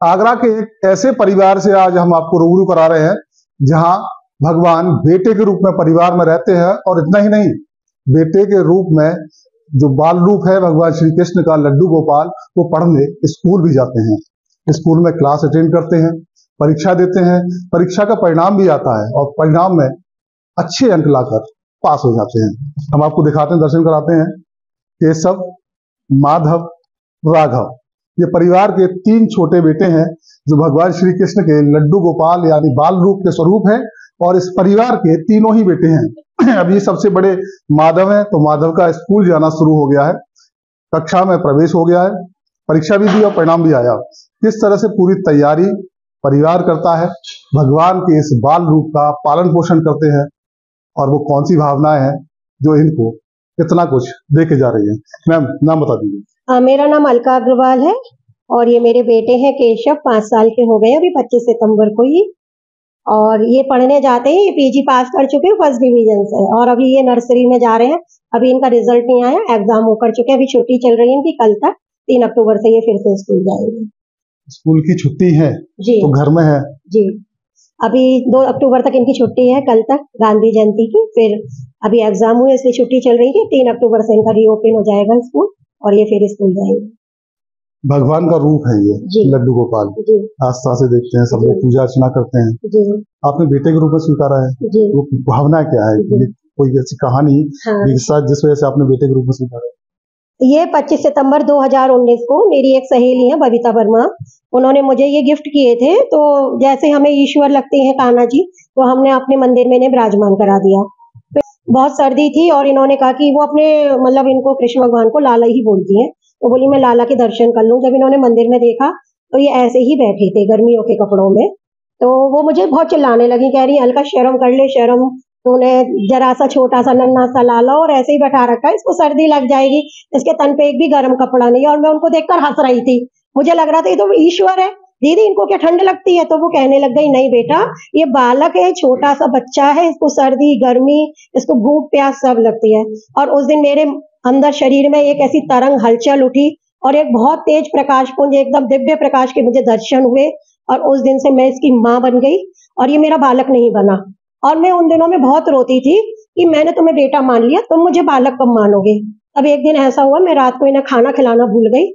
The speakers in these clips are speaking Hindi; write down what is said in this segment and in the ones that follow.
आगरा के एक ऐसे परिवार से आज हम आपको रूबरू करा रहे हैं जहां भगवान बेटे के रूप में परिवार में रहते हैं, और इतना ही नहीं, बेटे के रूप में जो बाल रूप है भगवान श्री कृष्ण का लड्डू गोपाल, वो पढ़ने स्कूल भी जाते हैं, स्कूल में क्लास अटेंड करते हैं, परीक्षा देते हैं, परीक्षा का परिणाम भी आता है और परिणाम में अच्छे अंक लाकर पास हो जाते हैं। हम आपको दिखाते हैं, दर्शन कराते हैं। केशव, माधव, राघव, ये परिवार के 3 छोटे बेटे हैं जो भगवान श्री कृष्ण के लड्डू गोपाल यानी बाल रूप के स्वरूप है, और इस परिवार के तीनों ही बेटे हैं। अभी सबसे बड़े माधव हैं, तो माधव का स्कूल जाना शुरू हो गया है, कक्षा में प्रवेश हो गया है, परीक्षा भी दी और परिणाम भी आया। किस तरह से पूरी तैयारी परिवार करता है, भगवान के इस बाल रूप का पालन पोषण करते हैं, और वो कौन सी भावनाएं हैं जो इनको इतना कुछ दे के जा रही है। मैम, नाम बता दीजिए। मेरा नाम अलका अग्रवाल है और ये मेरे बेटे हैं केशव, 5 साल के हो गए अभी 25 सितंबर को ही, और ये पढ़ने जाते हैं। ये पीजी पास कर चुके हैं, फर्स्ट डिवीजन से, और अभी ये नर्सरी में जा रहे हैं। अभी इनका रिजल्ट नहीं आया, एग्जाम होकर चुके हैं, अभी छुट्टी चल रही है इनकी कल तक। 3 अक्टूबर से ये फिर से स्कूल जाएंगे। स्कूल की छुट्टी है जी, तो घर में है जी। अभी 2 अक्टूबर तक इनकी छुट्टी है, कल तक गांधी जयंती की, फिर अभी एग्जाम हुए इसलिए छुट्टी चल रही थी। 3 अक्टूबर से इनका रीओपन हो जाएगा स्कूल और ये फिर स्कूल जाएंगे। भगवान का रूप है ये लड्डू गोपाल, आस्था से देखते हैं, सब लोग पूजा अर्चना करते हैं। जी। आपने बेटे के रूप में स्वीकारा है, वो भावना क्या है? कोई ऐसी कहानी जिस वजह से आपने बेटे के रूप में स्वीकारा? ये 25 सितंबर 2019 को मेरी एक सहेली है बबीता वर्मा, उन्होंने मुझे ये गिफ्ट किए थे। तो जैसे हमें ईश्वर लगते हैं कान्हा जी, तो हमने अपने मंदिर में इन्हें विराजमान करा दिया। बहुत सर्दी थी और इन्होंने कहा कि वो अपने मतलब इनको कृष्ण भगवान को लाला ही बोलती हैं, तो बोली मैं लाला के दर्शन कर लूं। जब इन्होंने मंदिर में देखा तो ये ऐसे ही बैठे थे गर्मियों के कपड़ों में, तो वो मुझे बहुत चिल्लाने लगी, कह रही अलका शर्म कर ले, शर्म, तूने जरा सा छोटा सा नन्हा सा लाला और ऐसे ही बैठा रखा है, इसको सर्दी लग जाएगी, इसके तन पे एक भी गर्म कपड़ा नहीं है। और मैं उनको देखकर हंस रही थी, मुझे लग रहा था ये तो ईश्वर है, दीदी इनको क्या ठंड लगती है? तो वो कहने लग गई नहीं बेटा, ये बालक है, छोटा सा बच्चा है, इसको सर्दी गर्मी, इसको भूख प्यास सब लगती है। और उस दिन मेरे अंदर शरीर में एक ऐसी तरंग हलचल उठी और एक बहुत तेज प्रकाश पुंज, एकदम दिव्य प्रकाश के मुझे दर्शन हुए, और उस दिन से मैं इसकी माँ बन गई और ये मेरा बालक नहीं बना। और मैं उन दिनों में बहुत रोती थी कि मैंने तुम्हें बेटा मान लिया, तुम मुझे बालक कब मानोगे। अब एक दिन ऐसा हुआ, मैं रात को इन्हें खाना खिलाना भूल गई,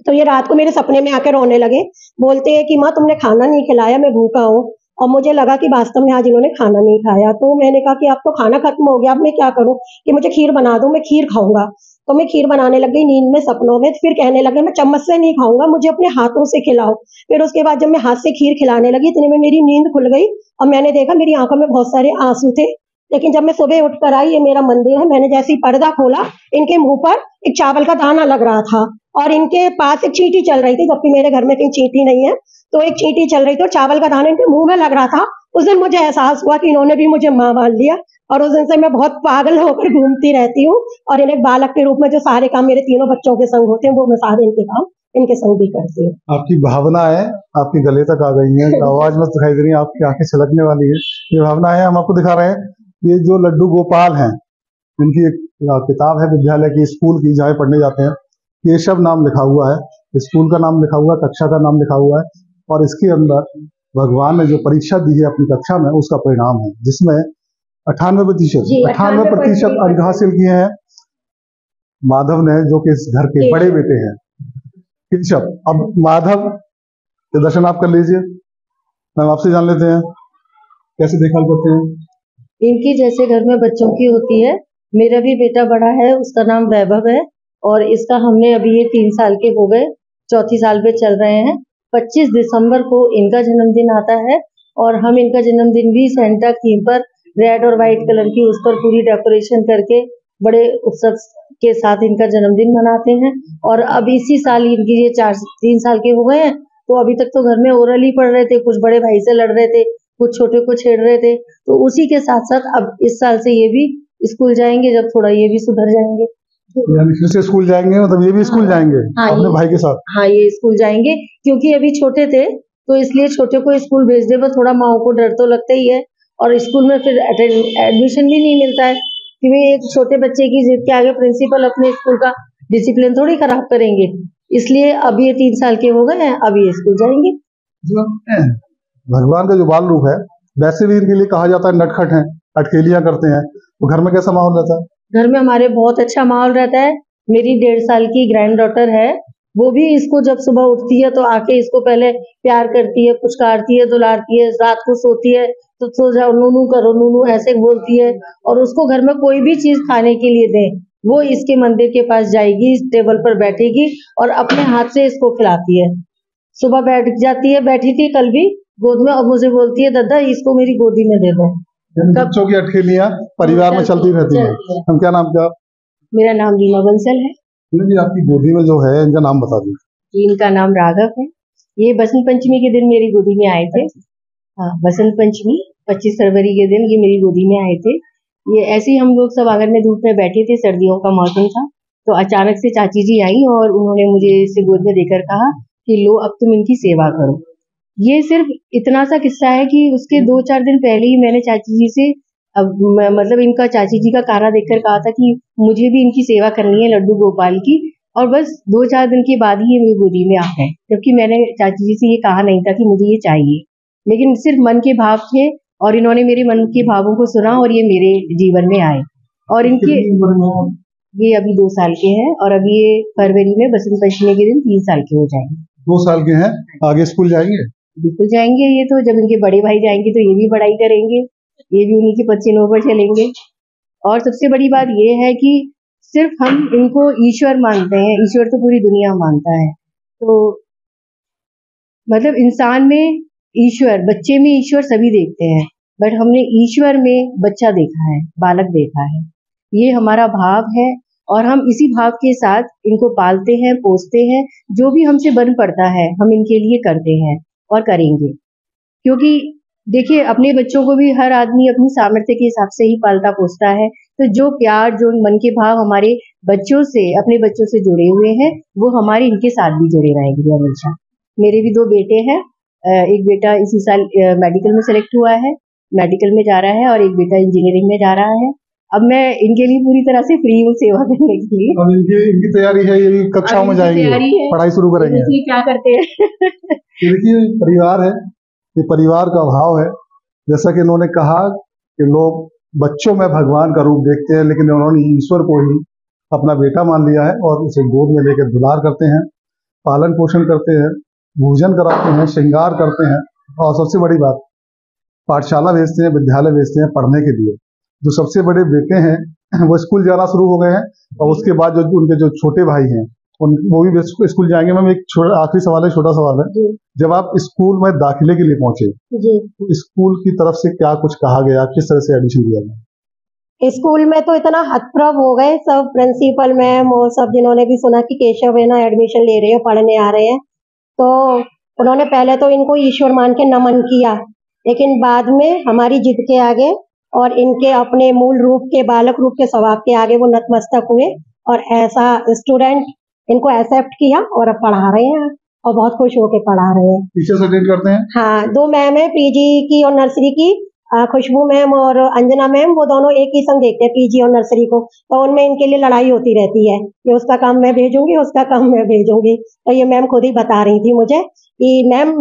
तो ये रात को मेरे सपने में आकर रोने लगे, बोलते हैं कि माँ तुमने खाना नहीं खिलाया, मैं भूखा हूँ। और मुझे लगा कि वास्तव में आज इन्होंने खाना नहीं खाया, तो मैंने कहा कि अब तो खाना खत्म हो गया, अब मैं क्या करूं, कि मुझे खीर बना दो, मैं खीर खाऊंगा। तो मैं खीर बनाने लग गई नींद में, सपनों में। फिर कहने लगे मैं चम्मच से नहीं खाऊंगा, मुझे अपने हाथों से खिलाओ। फिर उसके बाद जब मैं हाथ से खीर खिलाने लगी, इतने में मेरी नींद खुल गई और मैंने देखा मेरी आंखों में बहुत सारे आंसू थे। लेकिन जब मैं सुबह उठकर आई, ये मेरा मंदिर है, मैंने जैसे ही पर्दा खोला, इनके मुंह पर एक चावल का दाना लग रहा था और इनके पास एक चींटी चल रही थी, जबकि मेरे घर में कहीं चींटी नहीं है, तो एक चींटी चल रही थी और चावल का दाना इनके मुंह में लग रहा था। उस दिन मुझे एहसास हुआ कि इन्होंने भी मुझे माँ मान लिया, और उस दिन से मैं बहुत पागल होकर घूमती रहती हूँ और इन्हें बालक के रूप में जो सारे काम मेरे तीनों बच्चों के संग होते हैं, वो मैं सारे इनके काम इनके संग भी करती हूँ। आपकी भावना है, आपके गले तक आ गई है, आवाज में दिखाई दे रही है, आपकी आंखें छलकने वाली है। ये भावना है, हम आपको दिखा रहे हैं। ये जो लड्डू गोपाल हैं, इनकी एक किताब है विद्यालय की, स्कूल की, जहाँ पढ़ने जाते हैं। केशव नाम लिखा हुआ है, स्कूल का नाम लिखा हुआ है, कक्षा का नाम लिखा हुआ है, और इसके अंदर भगवान ने जो परीक्षा दी है अपनी कक्षा में, उसका परिणाम है, जिसमें 98% अंक हासिल किए हैं माधव ने, जो कि इस घर के बड़े बेटे हैं केशव। अब माधव के दर्शन आप कर लीजिए। हम आपसे जान लेते हैं कैसे देखभाल करते हैं इनकी। जैसे घर में बच्चों की होती है, मेरा भी बेटा बड़ा है, उसका नाम वैभव है, और इसका हमने अभी ये 3 साल के हो गए, चौथी साल पे चल रहे हैं। 25 दिसंबर को इनका जन्मदिन आता है और हम इनका जन्मदिन भी सेंटा थीम पर रेड और व्हाइट कलर की उस पर पूरी डेकोरेशन करके बड़े उत्सव के साथ इनका जन्मदिन मनाते हैं। और अब इसी साल इनकी ये 3 साल के हो गए हैं, तो अभी तक तो घर में ओरल ही पढ़ रहे थे, कुछ बड़े भाई से लड़ रहे थे, कुछ छोटे को छेड़ रहे थे, तो उसी के साथ साथ अब इस साल से ये भी स्कूल जाएंगे, जब थोड़ा ये भी सुधर जाएंगे। यानी फिर से स्कूल जाएंगे, मतलब ये भी स्कूल जाएंगे अपने भाई के साथ? हाँ, ये स्कूल जाएंगे, क्योंकि अभी छोटे थे तो इसलिए छोटे को स्कूल भेजने में थोड़ा माँ को डर तो लगता ही है, और स्कूल में फिर एडमिशन भी नहीं मिलता है, क्योंकि एक छोटे बच्चे की जिद के आगे प्रिंसिपल अपने स्कूल का डिसिप्लिन थोड़ी खराब करेंगे, इसलिए अब ये 3 साल के हो गए हैं, अब ये स्कूल जाएंगे। भगवान का जो बाल रूप है, वैसे भी इनके लिए कहा जाता है नटखट हैं, अटखेलियां करते हैं, तो घर में कैसा माहौल रहता है? घर में हमारे बहुत अच्छा माहौल रहता है। मेरी 1.5 साल की ग्रैंड डॉटर है, वो भी इसको जब सुबह उठती है तो आके इसको पहले प्यार करती है, पुचकारती है, दुलारती है। रात को सोती है तो सो जाओ, नूनू करो, नूनू ऐसे बोलती है। और उसको घर में कोई भी चीज खाने के लिए दें, वो इसके मंदिर के पास जाएगी, इस टेबल पर बैठेगी और अपने हाथ से इसको खिलाती है। सुबह बैठ जाती है, बैठी थी कल भी गोद में, और मुझे बोलती है दादा इसको मेरी गोदी में दे दो। बच्चों की अटखेलियां परिवार में चलती रहती हैं। हम क्या नाम क्या? मेरा नाम रीमा बंसल है जी। आपकी गोदी में जो है इनका नाम बता दीजिए। इनका नाम राघव है। ये बसंत पंचमी के दिन मेरी गोदी में आए थे। हाँ, बसंत पंचमी 25 फरवरी के दिन ये मेरी गोदी में आए थे। ये ऐसे ही हम लोग सब आंगन में धूप में बैठे थे, सर्दियों का मौसम था, तो अचानक से चाची जी आई और उन्होंने मुझे इसे गोद में देकर कहा कि लो अब तुम इनकी सेवा करो। ये सिर्फ इतना सा किस्सा है कि उसके 2-4 दिन पहले ही मैंने चाची जी से मतलब इनका चाची जी का कारा देखकर कहा था कि मुझे भी इनकी सेवा करनी है लड्डू गोपाल की, और बस 2-4 दिन के बाद ही ये मेरी गोदी में आ गए, क्योंकि मैंने चाची जी से ये कहा नहीं था कि मुझे ये चाहिए, लेकिन सिर्फ मन के भाव थे और इन्होंने मेरे मन के भावों को सुना और ये मेरे जीवन में आए। और इनके ये अभी 2 साल के हैं और अभी ये फरवरी में बसंत पंचमी के दिन 3 साल के हो जाएंगे। 2 साल के हैं, आगे स्कूल जाएंगे? बिल्कुल जाएंगे। ये तो जब इनके बड़े भाई जाएंगे तो ये भी पढ़ाई करेंगे, ये भी उन्हीं के पसीनों पर चलेंगे। और सबसे बड़ी बात ये है कि सिर्फ हम इनको ईश्वर मानते हैं, ईश्वर तो पूरी दुनिया मानता है, तो मतलब इंसान में ईश्वर, बच्चे में ईश्वर सभी देखते हैं, बट हमने ईश्वर में बच्चा देखा है, बालक देखा है। ये हमारा भाव है और हम इसी भाव के साथ इनको पालते हैं, पोसते हैं। जो भी हमसे बन पड़ता है हम इनके लिए करते हैं और करेंगे, क्योंकि देखिए अपने बच्चों को भी हर आदमी अपनी सामर्थ्य के हिसाब से ही पालता पोसता है। तो जो प्यार, जो मन के भाव हमारे बच्चों से, अपने बच्चों से जुड़े हुए हैं, वो हमारे इनके साथ भी जुड़े रहेंगे हमेशा। मेरे भी 2 बेटे हैं, एक बेटा इसी साल मेडिकल में सेलेक्ट हुआ है, मेडिकल में जा रहा है, और एक बेटा इंजीनियरिंग में जा रहा है। अब मैं इनके लिए पूरी तरह से फ्री हूँ सेवा करने के लिए। अब इनकी तैयारी है, ये कक्षाओं में जाएंगे, पढ़ाई शुरू करेंगे। देखिए क्या करते हैं। देखिए परिवार है, ये परिवार का भाव है। जैसा कि इन्होंने कहा कि लोग बच्चों में भगवान का रूप देखते हैं, लेकिन उन्होंने ईश्वर को ही अपना बेटा मान लिया है और उसे गोद में लेकर दुलार करते हैं, पालन पोषण करते हैं, भोजन कराते हैं, श्रृंगार करते हैं, और सबसे बड़ी बात पाठशाला भेजते हैं, विद्यालय भेजते हैं पढ़ने के लिए। जो सबसे बड़े बेटे हैं वो स्कूल जाना शुरू हो गए हैं, और उसके बाद जो उनके जो छोटे भाई हैं वो भी स्कूल जाएंगे। मैम एक आखिरी सवाल है, छोटा सवाल है, जब आप स्कूल में दाखिले के लिए पहुंचे तो स्कूल की तरफ से क्या कुछ कहा गया, किस तरह से एडमिशन दिया गया? स्कूल में तो इतना हतप्रभ हो गए सब, प्रिंसिपल मैम और सब, जिन्होंने भी सुना कि केशव है ना एडमिशन ले रहे हैं, पढ़ने आ रहे हैं, तो उन्होंने पहले तो इनको ईश्वर मान के नमन किया, लेकिन बाद में हमारी जिद के आगे और इनके अपने मूल रूप के, बालक रूप के स्वभाव के आगे वो नतमस्तक हुए और ऐसा स्टूडेंट इनको एक्सेप्ट किया और अब पढ़ा रहे हैं और बहुत खुश होकर पढ़ा रहे हैं। टीचर्स अटेंड करते हैं? हाँ, 2 मैम है, पीजी की और नर्सरी की, खुशबू मैम और अंजना मैम, वो दोनों एक ही संग देखते हैं पीजी और नर्सरी को, तो उनमें इनके लिए लड़ाई होती रहती है कि उसका काम मैं भेजूंगी, उसका काम मैं भेजूंगी। तो ये मैम खुद ही बता रही थी मुझे कि मैम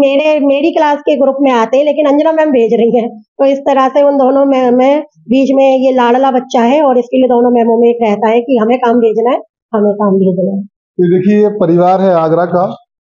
मेरी क्लास के ग्रुप में आते हैं लेकिन अंजना मैम भेज रही हैं। तो इस तरह से उन दोनों में बीच में ये लाडला बच्चा है और इसके लिए दोनों मैमों में एक रहता है कि हमें काम भेजना है, हमें काम भेजना है। तो देखिए ये परिवार है आगरा का,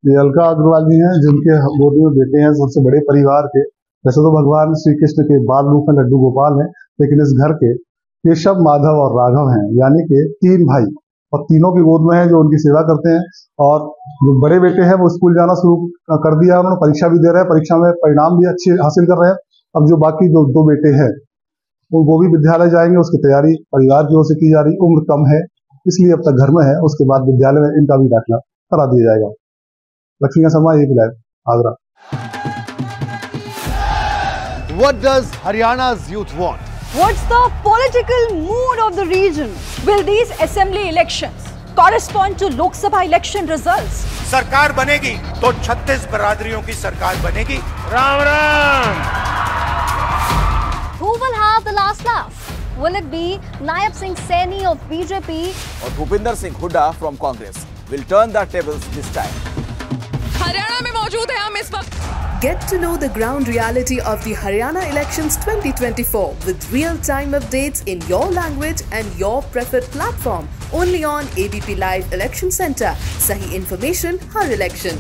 ये अलका अग्रवाल जी हैं जिनके गोदी में बेटे हैं सबसे बड़े परिवार के। वैसे तो भगवान श्री कृष्ण के बाल रूप में लड्डू गोपाल हैं, लेकिन इस घर के केशव, माधव और राघव हैं, यानी कि 3 भाई, और तीनों की गोद में है जो उनकी सेवा करते हैं। और जो बड़े बेटे हैं वो स्कूल जाना शुरू कर दिया, उन्होंने परीक्षा भी दे रहे हैं, परीक्षा में परिणाम भी अच्छे हासिल कर रहे हैं। अब जो बाकी जो 2 बेटे हैं वो भी विद्यालय जाएंगे, उसकी तैयारी परिवार की ओर से की जा रही। उम्र कम है इसलिए अब तक घर में है, उसके बाद विद्यालय में इनका भी दाखिला करा दिया जाएगा। Lakshmi Sharma, AP live, Agra. What does Haryana's youth want? What's the political mood of the region? Will these assembly elections correspond to Lok Sabha election results? सरकार बनेगी तो 36 बरादरियों की सरकार बनेगी। Ram Ram. Who will have the last laugh? Will it be Nayaab Singh Saini of BJP or Bhupinder Singh Hooda from Congress? will turn the tables this time. Haryana में मौजूद है हम इस वक्त। Get to know the ground reality of the Haryana elections 2024 with real-time updates in your language and your preferred platform. Only on ABP Live Election Center. Sahi information, har election.